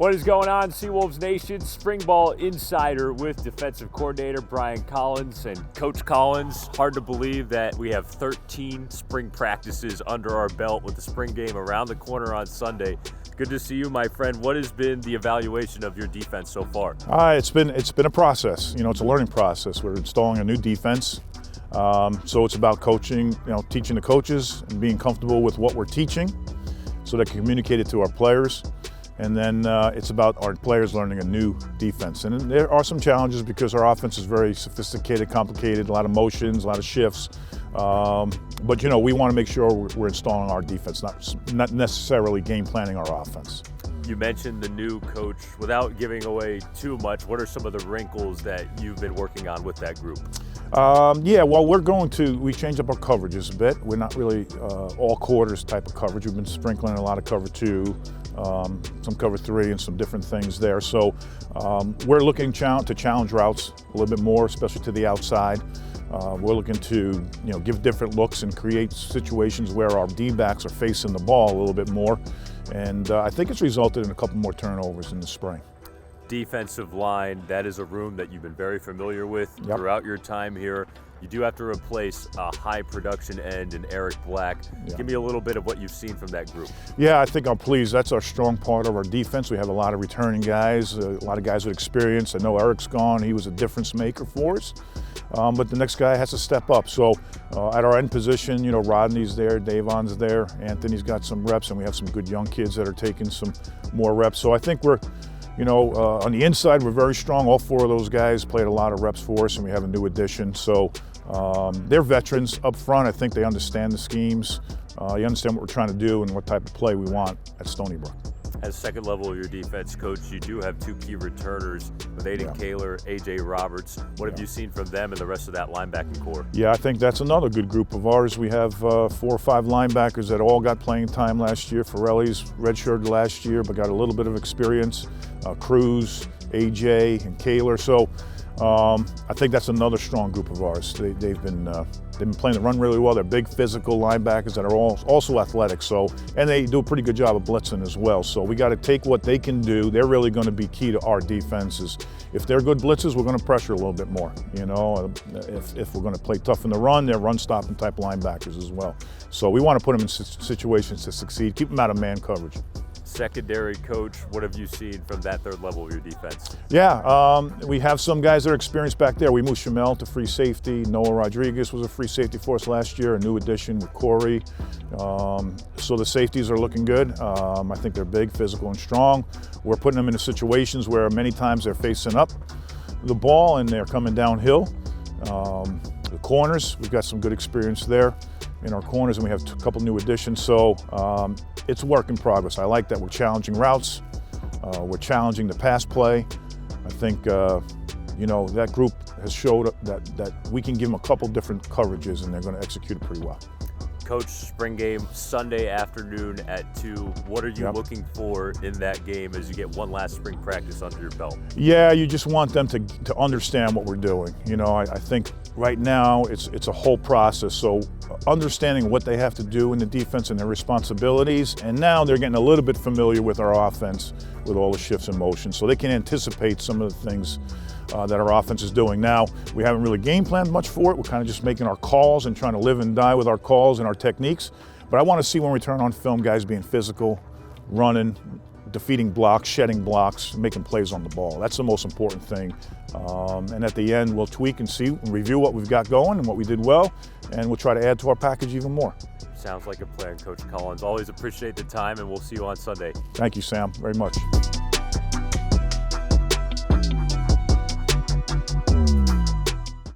What is going on, Seawolves Nation? Spring Ball Insider with defensive coordinator Bryan Collins. And Coach Collins, hard to believe that we have 13 spring practices under our belt with the spring game around the corner on Sunday. Good to see you, my friend. What has been the evaluation of your defense so far? It's been a process. It's a learning process. We're installing a new defense. So it's about coaching, teaching the coaches and being comfortable with what we're teaching so they can communicate it to our players. And then it's about our players learning a new defense. And there are some challenges because our offense is very sophisticated, complicated, a lot of motions, a lot of shifts. But we want to make sure we're installing our defense, not necessarily game planning our offense. You mentioned the new coach. Without giving away too much, what are some of the wrinkles that you've been working on with that group? We changed up our coverages a bit. We're not really all quarters type of coverage. We've been sprinkling a lot of cover 2, some cover 3, and some different things there. So we're looking to challenge routes a little bit more, especially to the outside. We're looking to give different looks and create situations where our D-backs are facing the ball a little bit more. And I think it's resulted in a couple more turnovers in the spring. Defensive line, that is a room that you've been very familiar with throughout your time here. You do have to replace a high production end in Eric Black. Give me a little bit of what you've seen from that group. Yeah, I think I'm pleased. That's our strong part of our defense. We have a lot of returning guys, a lot of guys with experience. I know Eric's gone. He was a difference maker for us. But the next guy has to step up. So at our end position, Rodney's there, Davon's there, Anthony's got some reps, and we have some good young kids that are taking some more reps. So I think we're on the inside, we're very strong. All 4 of those guys played a lot of reps for us, and we have a new addition. So they're veterans up front. I think they understand the schemes. You understand what we're trying to do and what type of play we want at Stony Brook. As second level of your defense, Coach, you do have 2 key returners with Aiden Kaler, A.J. Roberts. What have you seen from them and the rest of that linebacking core? Yeah, I think that's another good group of ours. We have 4 or 5 linebackers that all got playing time last year. Farrelly's redshirted last year, but got a little bit of experience. Cruz, A.J., and Kaler. So I think that's another strong group of ours. They've been playing the run really well. They're big physical linebackers that are also athletic. And they do a pretty good job of blitzing as well. So we got to take what they can do. They're really going to be key to our defenses. If they're good blitzers, we're going to pressure a little bit more. If we're going to play tough in the run, they're run stopping type linebackers as well. So we want to put them in situations to succeed. Keep them out of man coverage. Secondary, Coach, what have you seen from that third level of your defense? We have some guys that are experienced back there. We moved Shamel to free safety. Noah Rodriguez was a free safety for us last year, a new addition with Corey. So the safeties are looking good. I think they're big, physical, and strong. We're putting them into situations where many times they're facing up the ball and they're coming downhill. The corners, we've got some good experience there in our corners, and we have a couple new additions. So it's a work in progress. I like that we're challenging routes. We're challenging the pass play. I think that group has showed that we can give them a couple different coverages, and they're going to execute it pretty well. Coach, spring game Sunday afternoon at 2. What are you looking for in that game as you get one last spring practice under your belt? Yeah, you just want them to understand what we're doing. I think right now it's a whole process. So understanding what they have to do in the defense and their responsibilities, and now they're getting a little bit familiar with our offense with all the shifts and motions, so they can anticipate some of the things that our offense is doing. Now, we haven't really game planned much for it. We're kind of just making our calls and trying to live and die with our calls and our techniques. But I want to see when we turn on film, guys being physical, running, defeating blocks, shedding blocks, making plays on the ball. That's the most important thing. And at the end, we'll tweak and see and review what we've got going and what we did well, and we'll try to add to our package even more. Sounds like a plan, Coach Collins. Always appreciate the time, and we'll see you on Sunday. Thank you, Sam, very much.